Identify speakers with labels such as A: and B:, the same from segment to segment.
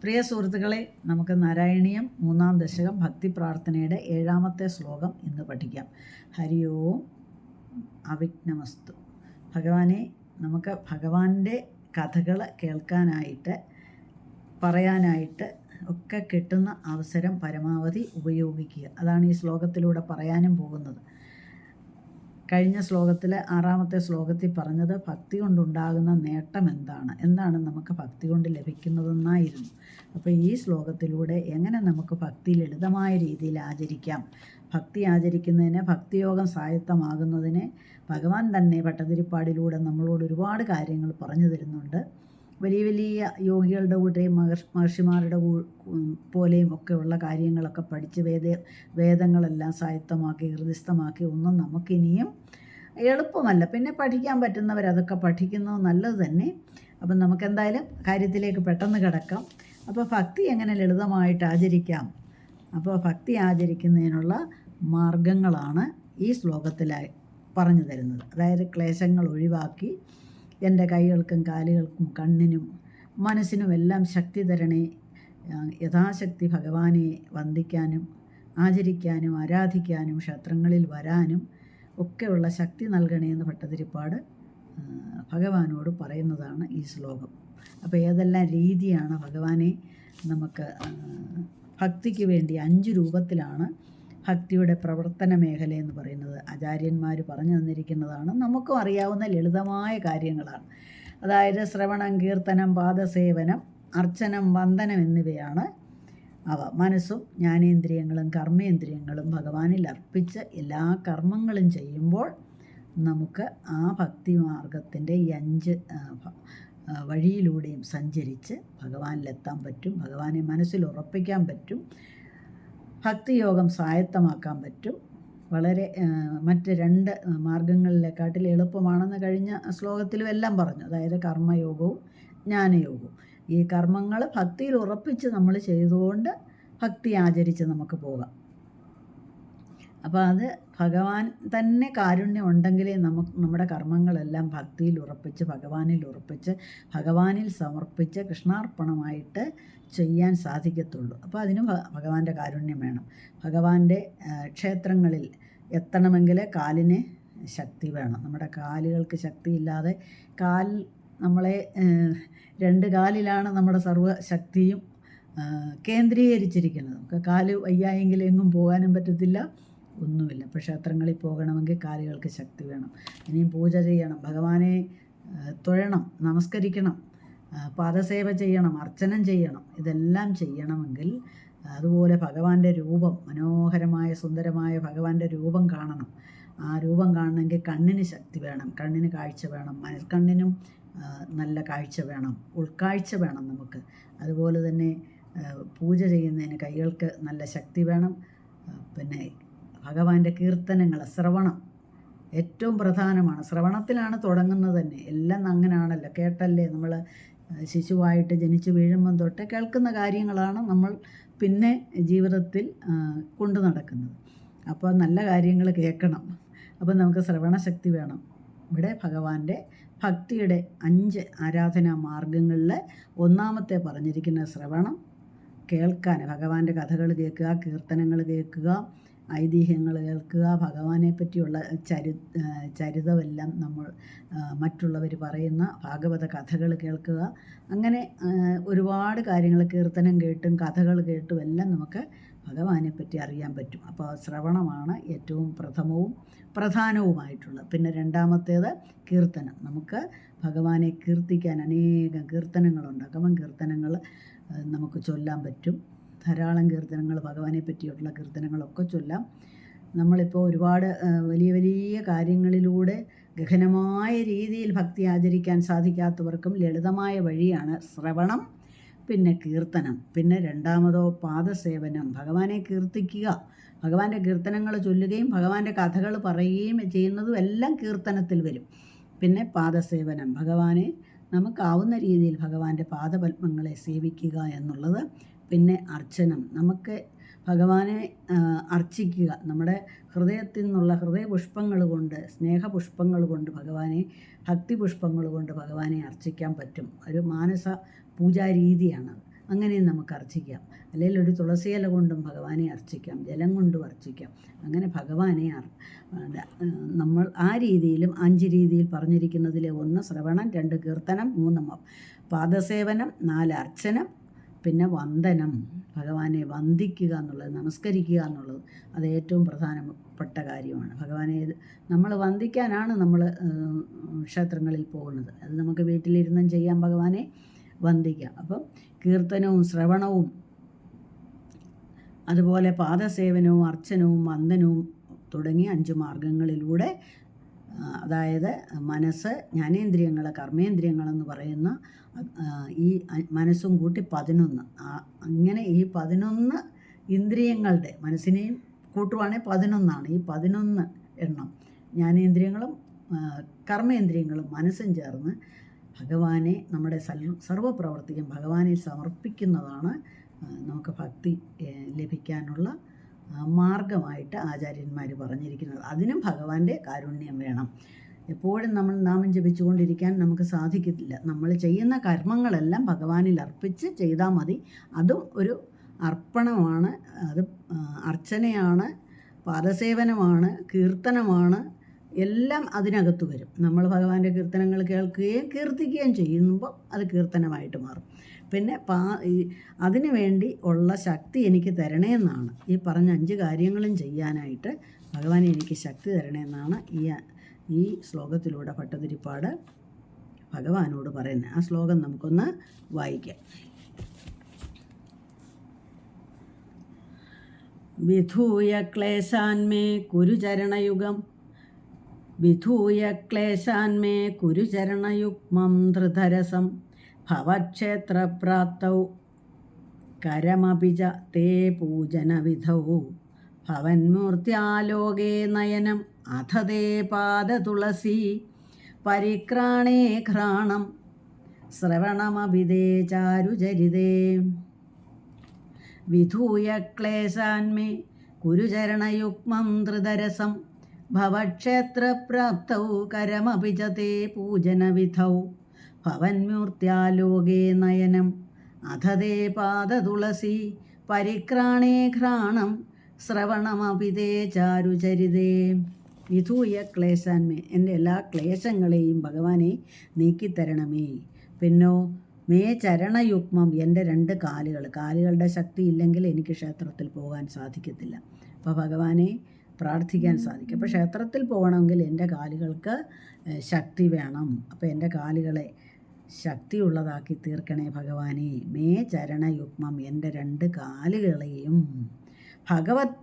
A: പ്രിയ സുഹൃത്തുക്കളെ, നമുക്ക് നാരായണീയം 3-ാം ദശകം ഭക്തി പ്രാർത്ഥനയുടെ 7-ാമത്തെ ശ്ലോകം ഇന്ന് പഠിക്കാം. ഹരി ഓം അവിഘ്നമസ്തു. ഭഗവാനെ, നമുക്ക് ഭഗവാന്റെ കഥകൾ കേൾക്കാനായിട്ട് പറയാനായിട്ട് ഒക്കെ കിട്ടുന്ന അവസരം പരമാവധി ഉപയോഗിക്കുക. അതാണ് ഈ ശ്ലോകത്തിലൂടെ പറയാനും പോകുന്നത്. കഴിഞ്ഞ ശ്ലോകത്തിൽ 6-ാമത്തെ ശ്ലോകത്തിൽ പറഞ്ഞത് ഭക്തി കൊണ്ടുണ്ടാകുന്ന നേട്ടം എന്താണ് നമുക്ക് ഭക്തി കൊണ്ട് ലഭിക്കുന്നതെന്നായിരുന്നു. അപ്പോൾ ഈ ശ്ലോകത്തിലൂടെ എങ്ങനെ നമുക്ക് ഭക്തി ലളിതമായ രീതിയിൽ ആചരിക്കാം, ഭക്തി ആചരിക്കുന്നതിന്, ഭക്തിയോഗം സ്വായത്തമാകുന്നതിന് ഭഗവാൻ തന്നെ ഭട്ടതിരിപ്പാടിലൂടെ നമ്മളോട് ഒരുപാട് കാര്യങ്ങൾ പറഞ്ഞു തരുന്നുണ്ട്. വലിയ വലിയ യോഗികളുടെ കൂടെയും മഹർഷിമാരുടെ പോലെയും ഒക്കെ ഉള്ള കാര്യങ്ങളൊക്കെ പഠിച്ച് വേദങ്ങളെല്ലാം സ്വായത്തമാക്കി ഹൃദിസ്ഥമാക്കി ഒന്നും നമുക്കിനിയും എളുപ്പമല്ല. പിന്നെ പഠിക്കാൻ പറ്റുന്നവരതൊക്കെ പഠിക്കുന്നത് നല്ലത് തന്നെ. അപ്പം നമുക്കെന്തായാലും കാര്യത്തിലേക്ക് പെട്ടെന്ന് കിടക്കാം. അപ്പോൾ ഭക്തി എങ്ങനെ ലളിതമായിട്ട് ആചരിക്കാം, അപ്പോൾ ഭക്തി ആചരിക്കുന്നതിനുള്ള മാർഗങ്ങളാണ് ഈ ശ്ലോകത്തിലായി പറഞ്ഞു തരുന്നത്. അതായത് ക്ലേശങ്ങൾ ഒഴിവാക്കി എൻ്റെ കൈകൾക്കും കാലുകൾക്കും കണ്ണിനും മനസ്സിനുമെല്ലാം ശക്തി തരണേ, യഥാശക്തി ഭഗവാനെ വന്ദിക്കാനും ആചരിക്കാനും ആരാധിക്കാനും ക്ഷേത്രങ്ങളിൽ വരാനും ഒക്കെയുള്ള ശക്തി നൽകണേ എന്ന് ഭട്ടതിരിപ്പാട് ഭഗവാനോട് പറയുന്നതാണ് ഈ ശ്ലോകം. അപ്പോൾ ഏതെല്ലാം രീതിയാണ് ഭഗവാനെ നമുക്ക് ഭക്തിക്ക് വേണ്ടി 5 രൂപത്തിലാണ് ഭക്തിയുടെ പ്രവർത്തന മേഖല എന്ന് പറയുന്നത് ആചാര്യന്മാർ പറഞ്ഞു തന്നിരിക്കുന്നതാണ്. നമുക്കും അറിയാവുന്ന ലളിതമായ കാര്യങ്ങളാണ്. അതായത് ശ്രവണം, കീർത്തനം, പാദസേവനം, അർച്ചനം, വന്ദനം എന്നിവയാണ് അവ. മനസ്സും ജ്ഞാനേന്ദ്രിയങ്ങളും കർമ്മേന്ദ്രിയങ്ങളും ഭഗവാനിൽ അർപ്പിച്ച് എല്ലാ കർമ്മങ്ങളും ചെയ്യുമ്പോൾ നമുക്ക് ആ ഭക്തി മാർഗത്തിൻ്റെ ഈ 5 വഴിയിലൂടെയും സഞ്ചരിച്ച് ഭഗവാനിലെത്താൻ പറ്റും. ഭഗവാനെ മനസ്സിൽ ഉറപ്പിക്കാൻ പറ്റും. ഭക്തിയോഗം സ്വായത്തമാക്കാൻ പറ്റും. വളരെ മറ്റ് 2 മാർഗങ്ങളിലെക്കാട്ടിൽ എളുപ്പമാണെന്ന് കഴിഞ്ഞ ശ്ലോകത്തിലും എല്ലാം പറഞ്ഞു. അതായത് കർമ്മയോഗവും ജ്ഞാനയോഗവും. ഈ കർമ്മങ്ങൾ ഭക്തിയിൽ ഉറപ്പിച്ച് നമ്മൾ ചെയ്തുകൊണ്ട് ഭക്തി ആചരിച്ച് നമുക്ക് പോകാം. അപ്പോൾ അത് ഭഗവാൻ തന്നെ കാരുണ്യം ഉണ്ടെങ്കിലേ നമ്മുടെ കർമ്മങ്ങളെല്ലാം ഭക്തിയിൽ ഉറപ്പിച്ച് ഭഗവാനിൽ ഉറപ്പിച്ച് ഭഗവാനിൽ സമർപ്പിച്ച് കൃഷ്ണാർപ്പണമായിട്ട് ചെയ്യാൻ സാധിക്കത്തുള്ളൂ. അപ്പോൾ അതിനും ഭഗവാന്റെ കാരുണ്യം വേണം. ഭഗവാന്റെ ക്ഷേത്രങ്ങളിൽ എത്തണമെങ്കിൽ കാലിന് ശക്തി വേണം. നമ്മുടെ കാലുകൾക്ക് ശക്തിയില്ലാതെ നമ്മളെ 2 കാലിലാണ് നമ്മുടെ സർവ്വശക്തിയും കേന്ദ്രീകരിച്ചിരിക്കുന്നത്. നമുക്ക് കാല് വയ്യായെങ്കിൽ എങ്ങും പോകാനും പറ്റത്തില്ല, ഒന്നുമില്ല. അപ്പോൾ ക്ഷേത്രങ്ങളിൽ പോകണമെങ്കിൽ കാലുകൾക്ക് ശക്തി വേണം. ഇനിയും പൂജ ചെയ്യണം, ഭഗവാനെ തൊഴണം, നമസ്കരിക്കണം, പാദസേവ ചെയ്യണം, അർച്ചനം ചെയ്യണം. ഇതെല്ലാം ചെയ്യണമെങ്കിൽ അതുപോലെ ഭഗവാന്റെ രൂപം, മനോഹരമായ സുന്ദരമായ ഭഗവാന്റെ രൂപം കാണണം. ആ രൂപം കാണണമെങ്കിൽ കണ്ണിന് ശക്തി വേണം, കണ്ണിന് കാഴ്ച വേണം, മനസ്കണ്ണിനും നല്ല കാഴ്ച വേണം, ഉൾക്കാഴ്ച വേണം നമുക്ക്. അതുപോലെ തന്നെ പൂജ ചെയ്യുന്നതിന് കൈകൾക്ക് നല്ല ശക്തി വേണം. പിന്നെ ഭഗവാന്റെ കീർത്തനങ്ങൾ, ശ്രവണം ഏറ്റവും പ്രധാനമാണ്. ശ്രവണത്തിലാണ് തുടങ്ങുന്നത് തന്നെ. എല്ലാം അങ്ങനെയാണല്ലോ, കേട്ടല്ലേ നമ്മൾ ശിശുവായിട്ട് ജനിച്ച് വീഴുമ്പം തൊട്ട് കേൾക്കുന്ന കാര്യങ്ങളാണ് നമ്മൾ പിന്നെ ജീവിതത്തിൽ കൊണ്ടു നടക്കുന്നത്. അപ്പോൾ നല്ല കാര്യങ്ങൾ കേൾക്കണം. അപ്പോൾ നമുക്ക് ശ്രവണശക്തി വേണം. ഇവിടെ ഭഗവാന്റെ ഭക്തിയുടെ 5 ആരാധനാ മാർഗങ്ങളിൽ 1-ാമത്തെ പറഞ്ഞിരിക്കുന്ന ശ്രവണം, കേൾക്കാൻ, ഭഗവാന്റെ കഥകൾ കേൾക്കുക, കീർത്തനങ്ങൾ കേൾക്കുക, ഐതിഹ്യങ്ങൾ കേൾക്കുക, ഭഗവാനെ പറ്റിയുള്ള ചരിതമെല്ലാം നമ്മൾ മറ്റുള്ളവർ പറയുന്ന ഭാഗവത കഥകൾ കേൾക്കുക. അങ്ങനെ ഒരുപാട് കാര്യങ്ങൾ കീർത്തനം കേട്ടും കഥകൾ കേട്ടും എല്ലാം നമുക്ക് ഭഗവാനെ പറ്റി അറിയാൻ പറ്റും. അപ്പോൾ ശ്രവണമാണ് ഏറ്റവും പ്രധാനവുമായിട്ടുള്ളത്. പിന്നെ 2-ാമത്തേത് കീർത്തനം. നമുക്ക് ഭഗവാനെ കീർത്തിക്കാൻ അനേകം കീർത്തനങ്ങളുണ്ട്. കീർത്തനങ്ങൾ നമുക്ക് ചൊല്ലാൻ പറ്റും. ധാരാളം കീർത്തനങ്ങൾ, ഭഗവാനെ പറ്റിയിട്ടുള്ള കീർത്തനങ്ങളൊക്കെ ചൊല്ലാം. നമ്മളിപ്പോൾ ഒരുപാട് വലിയ വലിയ കാര്യങ്ങളിലൂടെ ഗഹനമായ രീതിയിൽ ഭക്തി ആചരിക്കാൻ സാധിക്കാത്തവർക്കും ലളിതമായ വഴിയാണ് ശ്രവണം, പിന്നെ കീർത്തനം. പിന്നെ 2-ാമതോ പാദസേവനം, ഭഗവാനെ കീർത്തിക്കുക. ഭഗവാന്റെ കീർത്തനങ്ങൾ ചൊല്ലുകയും ഭഗവാന്റെ കഥകൾ പറയുകയും ചെയ്യുന്നതും എല്ലാം കീർത്തനത്തിൽ വരും. പിന്നെ പാദസേവനം, ഭഗവാനെ നമുക്കാവുന്ന രീതിയിൽ ഭഗവാന്റെ പാദപത്മങ്ങളെ സേവിക്കുക എന്നുള്ളത്. പിന്നെ അർച്ചനം, നമുക്ക് ഭഗവാനെ അർച്ചിക്കുക. നമ്മുടെ ഹൃദയത്തിൽ നിന്നുള്ള ഹൃദയപുഷ്പങ്ങൾ കൊണ്ട്, സ്നേഹപുഷ്പങ്ങൾ കൊണ്ട് ഭഗവാനെ, ഭക്തിപുഷ്പങ്ങൾ കൊണ്ട് ഭഗവാനെ അർച്ചിക്കാൻ പറ്റും. ഒരു മാനസ പൂജാരീതിയാണത്. അങ്ങനെയും നമുക്ക് അർച്ചിക്കാം. അല്ലെങ്കിൽ ഒരു തുളസിയില കൊണ്ടും ഭഗവാനെ അർച്ചിക്കാം, ജലം കൊണ്ടും അർച്ചിക്കാം. അങ്ങനെ ഭഗവാനെ നമ്മൾ ആ രീതിയിലും 5 രീതിയിൽ പറഞ്ഞിരിക്കുന്നതിലെ 1 ശ്രവണം, 2 കീർത്തനം, 3 പാദസേവനം, 4 അർച്ചനം, പിന്നെ വന്ദനം. ഭഗവാനെ വന്ദിക്കുക എന്നുള്ളത്, നമസ്കരിക്കുക എന്നുള്ളത് അത് ഏറ്റവും പ്രധാനപ്പെട്ട കാര്യമാണ്. ഭഗവാനെ നമ്മൾ വന്ദിക്കാനാണ് നമ്മൾ ക്ഷേത്രങ്ങളിൽ പോകുന്നത്. അത് നമുക്ക് വീട്ടിലിരുന്നും ചെയ്യാം, ഭഗവാനെ വന്ദിക്കാം. അപ്പം കീർത്തനവും ശ്രവണവും അതുപോലെ പാദസേവനവും അർച്ചനവും വന്ദനവും തുടങ്ങിയ 5 മാർഗങ്ങളിലൂടെ, അതായത് മനസ്സ്, ജ്ഞാനേന്ദ്രിയങ്ങൾ, കർമ്മേന്ദ്രിയങ്ങളെന്ന് പറയുന്ന ഈ മനസ്സും കൂട്ടി 11, അങ്ങനെ ഈ 11 ഇന്ദ്രിയങ്ങളുടെ, മനസ്സിനെയും കൂട്ടുവാണെങ്കിൽ 11 ഈ 11 എണ്ണം ജ്ഞാനേന്ദ്രിയങ്ങളും കർമ്മേന്ദ്രിയങ്ങളും മനസ്സും ചേർന്ന് ഭഗവാനെ, നമ്മുടെ സർവ്വപ്രവർത്തിക്കും ഭഗവാനെ സമർപ്പിക്കുന്നതാണ് നമുക്ക് ഭക്തി ലഭിക്കാനുള്ള മാർഗമായിട്ട് ആചാര്യന്മാർ പറഞ്ഞിരിക്കുന്നത്. അതിനും ഭഗവാന്റെ കാരുണ്യം വേണം. എപ്പോഴും നമ്മൾ നാമം ജപിച്ചുകൊണ്ടിരിക്കാൻ നമുക്ക് സാധിക്കത്തില്ല. നമ്മൾ ചെയ്യുന്ന കർമ്മങ്ങളെല്ലാം ഭഗവാനിൽ അർപ്പിച്ച് ചെയ്താൽ മതി. അതും ഒരു അർപ്പണമാണ്, അത് അർച്ചനയാണ്, പാദസേവനമാണ്, കീർത്തനമാണ്, എല്ലാം അതിനകത്ത് വരും. നമ്മൾ ഭഗവാന്റെ കീർത്തനങ്ങൾ കേൾക്കുകയും കീർത്തിക്കുകയും ചെയ്യുമ്പോൾ അത് കീർത്തനമായിട്ട് മാറും. പിന്നെ അതിനു വേണ്ടി ഉള്ള ശക്തി എനിക്ക് തരണേന്നാണ് ഈ പറഞ്ഞ 5 കാര്യങ്ങളും ചെയ്യാനായിട്ട് ഭഗവാൻ എനിക്ക് ശക്തി തരണേന്നാണ് ഈ ശ്ലോകത്തിലൂടെ ഭട്ടതിരിപ്പാട് ഭഗവാനോട് പറയുന്നത്. ആ ശ്ലോകം നമുക്കൊന്ന് വായിക്കാം. വിധൂയ ക്ലേശാന്മേ കുരുചരണയുഗം, വിധൂയ ക്ലേശാന്മേ കുരുചരണയുഗ്മം ധൃതരസം ഭവക്ഷേത്രപ്രാപ്തൗ കരമപി ച തേ പൂജനവിധൗ ഭവന്മൂർത്യാലോകേ നയനം അഥ തേ പാദതുളസീ പരിക്രാണേ ഘ്രാണം ശ്രവണമപി തേ ചാരുചരിതേ. വിധൂയ ക്ലേശാന്മേ കുരുചരണയുഗ്മം ധൃതരസം ഭവക്ഷേത്രപ്രാപ്തൗ കരമപി ച തേ പൂജനവിധൗ ഭവന്മൂർത്യാലോകേ നയനം അഥ തേ പാദതുളസീ പരിക്രാണേ ഘ്രാണം ശ്രവണമപി തേ ചാരുചരിതേ. വിധൂയ ക്ലേശാന്മേ, എൻ്റെ എല്ലാ ക്ലേശങ്ങളെയും ഭഗവാനെ നീക്കിത്തരണമേ. പിന്നോ മേ ചരണയുഗ്മം, എൻ്റെ 2 കാലുകളുടെ ശക്തി ഇല്ലെങ്കിൽ എനിക്ക് ക്ഷേത്രത്തിൽ പോകാൻ സാധിക്കത്തില്ല. അപ്പോൾ ഭഗവാനെ പ്രാർത്ഥിക്കാൻ സാധിക്കും. അപ്പോൾ ക്ഷേത്രത്തിൽ പോകണമെങ്കിൽ എൻ്റെ കാലുകൾക്ക് ശക്തി വേണം. അപ്പോൾ എൻ്റെ കാലുകളെ ശക്തിയുള്ളതാക്കി തീർക്കണേ ഭഗവാനെ. മേ ചരണയുഗ്മം, എൻ്റെ 2 കാലുകളെയും ഭഗവത്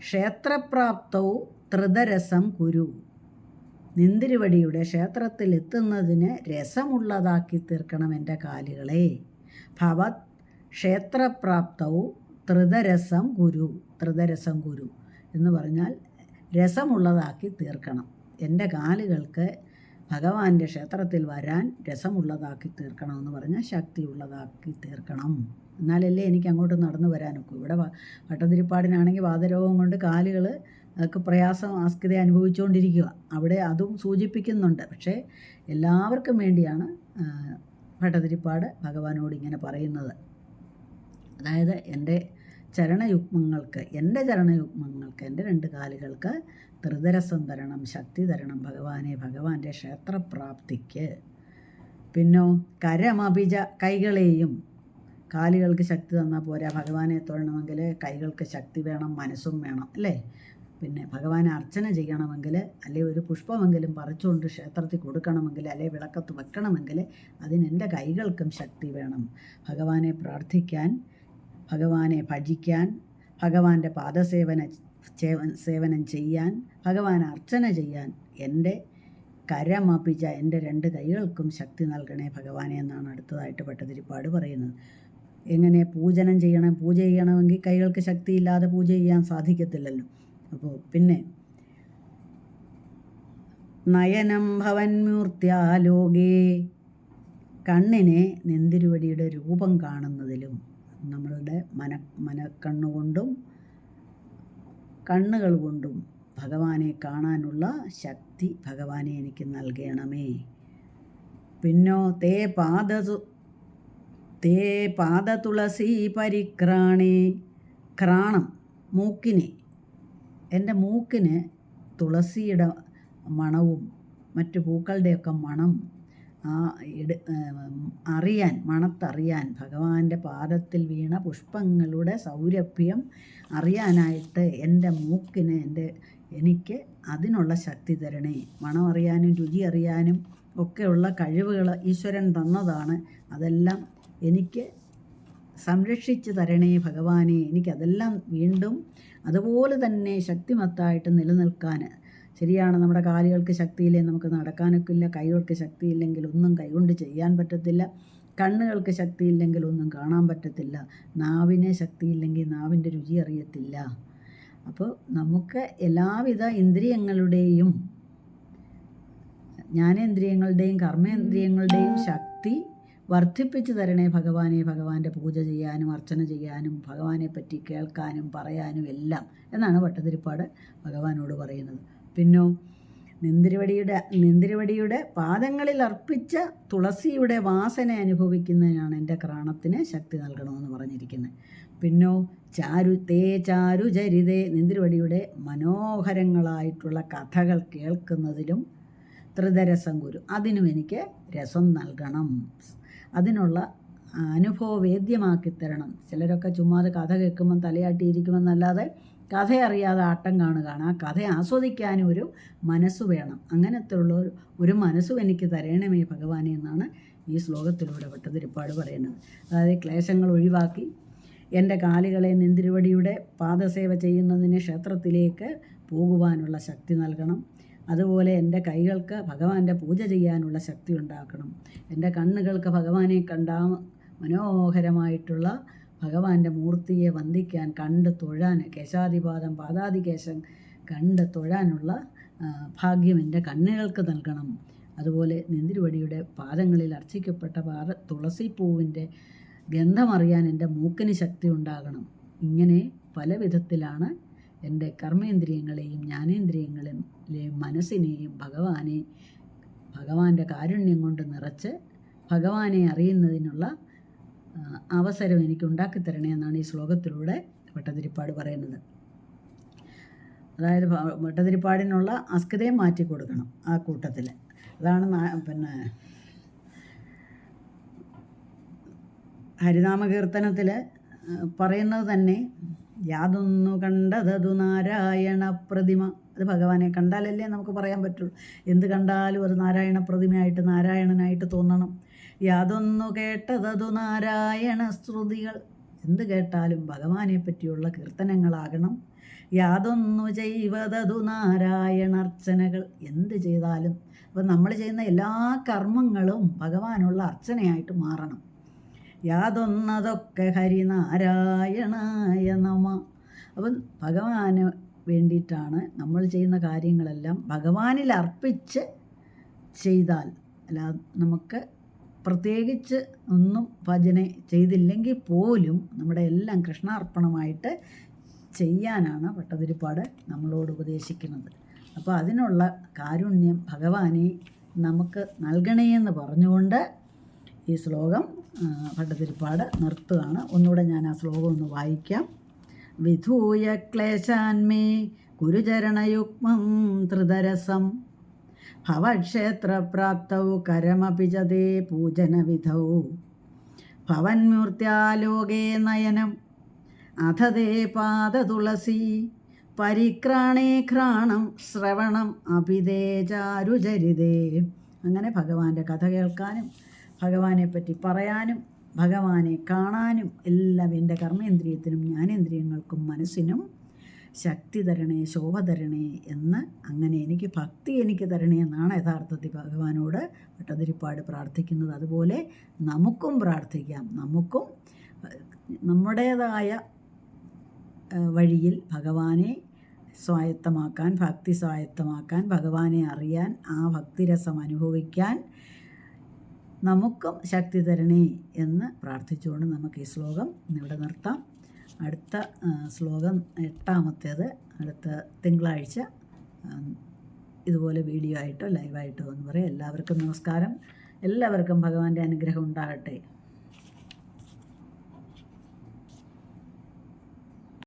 A: ക്ഷേത്രപ്രാപ്തൗ ത്രിതരസം കുരു, നിന്തിരുവടിയുടെ ക്ഷേത്രത്തിൽ എത്തുന്നതിന് രസമുള്ളതാക്കി തീർക്കണം എൻ്റെ കാലുകളെ. ഭവത് ക്ഷേത്രപ്രാപ്തൗ ത്രിതരസം കുരു, ത്രിതരസം കുരു എന്ന് പറഞ്ഞാൽ രസമുള്ളതാക്കി തീർക്കണം. എൻ്റെ കാലുകൾക്ക് ഭഗവാന്റെ ക്ഷേത്രത്തിൽ വരാൻ രസമുള്ളതാക്കി തീർക്കണമെന്ന് പറഞ്ഞാൽ ശക്തിയുള്ളതാക്കി തീർക്കണം. എന്നാലല്ലേ എനിക്ക് അങ്ങോട്ട് നടന്നു വരാനൊക്കെ. ഇവിടെ ഭട്ടതിരിപ്പാടിനാണെങ്കിൽ വാതരോഗം കൊണ്ട് കാലുകൾ ഒക്കെ പ്രയാസം ആസ്കത അനുഭവിച്ചുകൊണ്ടിരിക്കുക. അവിടെ അതും സൂചിപ്പിക്കുന്നുണ്ട്. പക്ഷേ എല്ലാവർക്കും വേണ്ടിയാണ് ഭട്ടതിരിപ്പാട് ഭഗവാനോട് ഇങ്ങനെ പറയുന്നത്. അതായത് എൻ്റെ ചരണയുഗ്മങ്ങൾക്ക്, എൻ്റെ 2 കാലുകൾക്ക് ത്രിതരസം തരണം, ശക്തി തരണം ഭഗവാനെ, ഭഗവാന്റെ ക്ഷേത്രപ്രാപ്തിക്ക്. പിന്നോ കരമപിജ, കൈകളെയും, കാലുകൾക്ക് ശക്തി തന്നാൽ പോരാ, ഭഗവാനെ തൊഴണമെങ്കിൽ കൈകൾക്ക് ശക്തി വേണം, മനസ്സും വേണം അല്ലേ. പിന്നെ ഭഗവാനെ അർച്ചന ചെയ്യണമെങ്കിൽ, അല്ലെങ്കിൽ ഒരു പുഷ്പമെങ്കിലും പറിച്ചുകൊണ്ട് ക്ഷേത്രത്തിൽ കൊടുക്കണമെങ്കിൽ, അല്ലെങ്കിൽ വിളക്കത്ത് വെക്കണമെങ്കിൽ അതിനെൻ്റെ കൈകൾക്കും ശക്തി വേണം. ഭഗവാനെ പ്രാർത്ഥിക്കാൻ, ഭഗവാനെ ഭജിക്കാൻ, ഭഗവാന്റെ സേവനം ചെയ്യാൻ, ഭഗവാൻ അർച്ചന ചെയ്യാൻ എൻ്റെ കരമപിച്ച, എൻ്റെ 2 കൈകൾക്കും ശക്തി നൽകണേ ഭഗവാനെ എന്നാണ് അടുത്തതായിട്ട് ഭട്ടതിരിപ്പാട് പറയുന്നത്. എങ്ങനെ പൂജ ചെയ്യണമെങ്കിൽ കൈകൾക്ക് ശക്തിയില്ലാതെ പൂജ ചെയ്യാൻ സാധിക്കത്തില്ലല്ലോ. അപ്പോൾ പിന്നെ നയനം ഭവന്മൂർത്യാലോകേ, കണ്ണിനെ നെന്തിരുവടിയുടെ രൂപം കാണുന്നതിലും, നമ്മളുടെ മനക്കണ്ണുകൊണ്ടും കണ്ണുകൾ കൊണ്ടും ഭഗവാനെ കാണാനുള്ള ശക്തി ഭഗവാനെ എനിക്ക് നൽകണമേ. പിന്നോ തേ പാദതുളസി പരിക്രാണേ. ക്രാണം, മൂക്കിനെ, എൻ്റെ മൂക്കിന് തുളസിയുടെ മണവും മറ്റു പൂക്കളുടെയൊക്കെ മണം മണത്തറിയാൻ, ഭഗവാന്റെ പാദത്തിൽ വീണ പുഷ്പങ്ങളുടെ സൗരഭ്യം അറിയാനായിട്ട് എൻ്റെ മൂക്കിന് എനിക്ക് അതിനുള്ള ശക്തി തരണേ. മണം അറിയാനും രുചി അറിയാനും ഒക്കെയുള്ള കഴിവുകൾ ഈശ്വരൻ തന്നതാണ്. അതെല്ലാം എനിക്ക് സംരക്ഷിച്ച് തരണേ ഭഗവാനെ. എനിക്കതെല്ലാം വീണ്ടും അതുപോലെ തന്നെ ശക്തിമത്തായിട്ട് നിലനിൽക്കാൻ. ശരിയാണ്, നമ്മുടെ കാലുകൾക്ക് ശക്തിയില്ലേ നമുക്ക് നടക്കാനൊക്കെ ഇല്ല, കൈകൾക്ക് ശക്തിയില്ലെങ്കിൽ ഒന്നും കൈകൊണ്ട് ചെയ്യാൻ പറ്റത്തില്ല, കണ്ണുകൾക്ക് ശക്തിയില്ലെങ്കിൽ ഒന്നും കാണാൻ പറ്റത്തില്ല, നാവിന് ശക്തിയില്ലെങ്കിൽ നാവിൻ്റെ രുചി അറിയത്തില്ല. അപ്പോൾ നമുക്ക് എല്ലാവിധ ഇന്ദ്രിയങ്ങളുടെയും, ജ്ഞാനേന്ദ്രിയങ്ങളുടെയും കർമ്മേന്ദ്രിയങ്ങളുടെയും ശക്തി വർദ്ധിപ്പിച്ച് തരണേ ഭഗവാനെ. ഭഗവാന്റെ പൂജ ചെയ്യാനും അർച്ചന ചെയ്യാനും ഭഗവാനെ പറ്റി കേൾക്കാനും പറയാനും എല്ലാം എന്നാണ് ഭട്ടതിരിപ്പാട് ഭഗവാനോട് പറയുന്നത്. പിന്നോ നിന്തിരുവടിയുടെ പാദങ്ങളിൽ അർപ്പിച്ച തുളസിയുടെ വാസന അനുഭവിക്കുന്നതിനാണ് എൻ്റെ ക്രാണത്തിന് ശക്തി നൽകണമെന്ന് പറഞ്ഞിരിക്കുന്നത്. പിന്നോ ചാരുചരിതേ, നിന്തിരുവടിയുടെ മനോഹരങ്ങളായിട്ടുള്ള കഥകൾ കേൾക്കുന്നതിലും ത്രിതരസം ഗുരു, അതിനും എനിക്ക് രസം നൽകണം, അതിനുള്ള അനുഭവവേദ്യമാക്കി തരണം. ചിലരൊക്കെ ചുമ്മാതെ കഥ കേൾക്കുമ്പം തലയാട്ടിയിരിക്കുമെന്നല്ലാതെ കഥ അറിയാതെ ആട്ടം കാണുകയാണ്. ആ കഥ ആസ്വദിക്കാനും ഒരു മനസ്സ് വേണം. അങ്ങനത്തെ ഉള്ള ഒരു മനസ്സും എനിക്ക് തരണമേ ഭഗവാനെ എന്നാണ് ഈ ശ്ലോകത്തിലൂടെ ഭട്ടതിരിപ്പാട് പറയുന്നത്. അതായത് ക്ലേശങ്ങൾ ഒഴിവാക്കി എൻ്റെ കാലുകളെ നിന്തിരുവടിയുടെ പാദസേവ ചെയ്യുന്നതിന് ക്ഷേത്രത്തിലേക്ക് പോകുവാനുള്ള ശക്തി നൽകണം. അതുപോലെ എൻ്റെ കൈകൾക്ക് ഭഗവാന്റെ പൂജ ചെയ്യാനുള്ള ശക്തി ഉണ്ടാക്കണം. എൻ്റെ കണ്ണുകൾക്ക് ഭഗവാനെ മനോഹരമായിട്ടുള്ള ഭഗവാന്റെ മൂർത്തിയെ വന്ദിക്കാൻ, കണ്ട് തൊഴാൻ, കേശാദിപാദം പാദാദികേശം കണ്ട് തൊഴാനുള്ള ഭാഗ്യം എൻ്റെ കണ്ണുകൾക്ക് നൽകണം. അതുപോലെ നിന്തിരുവടിയുടെ പാദങ്ങളിൽ അർച്ചിക്കപ്പെട്ട തുളസിപ്പൂവിൻ്റെ ഗന്ധമറിയാൻ എൻ്റെ മൂക്കിന് ശക്തി ഉണ്ടാകണം. ഇങ്ങനെ പല വിധത്തിലാണ് എൻ്റെ കർമ്മേന്ദ്രിയങ്ങളെയും ജ്ഞാനേന്ദ്രിയങ്ങളെയും മനസ്സിനെയും ഭഗവാന്റെ കാരുണ്യം കൊണ്ട് നിറച്ച് ഭഗവാനെ അറിയുന്നതിനുള്ള അവസരം എനിക്ക് ഉണ്ടാക്കിത്തരണേ എന്നാണ് ഈ ശ്ലോകത്തിലൂടെ ഭട്ടതിരിപ്പാട് പറയുന്നത്. അതായത് ഭട്ടതിരിപ്പാടിനുള്ള അസ്കതയും മാറ്റി കൊടുക്കണം ആ കൂട്ടത്തിൽ. അതാണ് ഹരിനാമകീർത്തനത്തിൽ പറയുന്നത് തന്നെ. യാതൊന്നു കണ്ടതതു നാരായണ പ്രതിമ. അത് ഭഗവാനെ കണ്ടാലല്ലേ നമുക്ക് പറയാൻ പറ്റുള്ളൂ. എന്ത് കണ്ടാലും അത് നാരായണ പ്രതിമയായിട്ട് നാരായണനായിട്ട് തോന്നണം. യാതൊന്നു കേട്ടതതു നാരായണ ശ്രുതികൾ. എന്ത് കേട്ടാലും ഭഗവാനെ പറ്റിയുള്ള കീർത്തനങ്ങളാകണം. യാതൊന്നു ചെയ്വതതു നാരായണർച്ചനകൾ. എന്ത് ചെയ്താലും അപ്പം നമ്മൾ ചെയ്യുന്ന എല്ലാ കർമ്മങ്ങളും ഭഗവാനുള്ള അർച്ചനയായിട്ട് മാറണം. യാതൊന്നതൊക്കെ ഹരിനാരായണായ നമ. അപ്പം ഭഗവാന് വേണ്ടിയിട്ടാണ് നമ്മൾ ചെയ്യുന്ന കാര്യങ്ങളെല്ലാം ഭഗവാനിൽ അർപ്പിച്ച് ചെയ്താൽ, അല്ല നമുക്ക് പ്രത്യേകിച്ച് ഒന്നും ഭജന ചെയ്തില്ലെങ്കിൽ പോലും നമ്മുടെ എല്ലാം കൃഷ്ണാർപ്പണമായിട്ട് ചെയ്യാനാണ് ഭട്ടതിരിപ്പാട് നമ്മളോട് ഉപദേശിക്കുന്നത്. അപ്പോൾ അതിനുള്ള കാരുണ്യം ഭഗവാനെ നമുക്ക് നൽകണേ എന്ന് പറഞ്ഞുകൊണ്ട് ഈ ശ്ലോകം ഭട്ടതിരിപ്പാട് നിർത്തുകയാണ്. ഒന്നുകൂടെ ഞാൻ ആ ശ്ലോകം ഒന്ന് വായിക്കാം. വിധൂയ ക്ലേശാന്മേ ഗുരുചരണയുഗ്മം ത്രിതരസം ഭവക്ഷേത്രപ്രാപ്തൗ കരമപി ച തേ പൂജനവിധൗ ഭവന്മൂർത്യാലോകേ നയനം അഥ തേ പാദതുളസി പരിക്രാണേ ഘ്രാണം ശ്രവണം അപിതേ ചാരുചരിതേ. അങ്ങനെ ഭഗവാന്റെ കഥ കേൾക്കാനും ഭഗവാനെപ്പറ്റി പറയാനും ഭഗവാനെ കാണാനും എല്ലാം എൻ്റെ കർമ്മേന്ദ്രിയത്തിനും ജ്ഞാനേന്ദ്രിയങ്ങൾക്കും മനസ്സിനും ശക്തി തരണേ, ശോഭ തരണേ എന്ന്, അങ്ങനെ എനിക്ക് ഭക്തി എനിക്ക് തരണേ എന്നാണ് യഥാർത്ഥത്തിൽ ഭഗവാനോട് ഭട്ടതിരിപ്പാട് പ്രാർത്ഥിക്കുന്നത്. അതുപോലെ നമുക്കും പ്രാർത്ഥിക്കാം. നമുക്കും നമ്മുടേതായ വഴിയിൽ ഭഗവാനെ സ്വായത്തമാക്കാൻ, ഭക്തി സ്വായത്തമാക്കാൻ, ഭഗവാനെ അറിയാൻ, ആ ഭക്തിരസം അനുഭവിക്കാൻ നമുക്കും ശക്തി തരണേ എന്ന് പ്രാർത്ഥിച്ചുകൊണ്ട് നമുക്ക് ഈ ശ്ലോകം ഇവിടെ നിർത്താം. അടുത്ത ശ്ലോകം 8ാമത്തേത് അടുത്ത തിങ്കളാഴ്ച ഇതുപോലെ വീഡിയോ ആയിട്ടോ ലൈവായിട്ടോ എന്ന് പറയാം. എല്ലാവർക്കും നമസ്കാരം. എല്ലാവർക്കും ഭഗവാന്റെ അനുഗ്രഹം ഉണ്ടാകട്ടെ.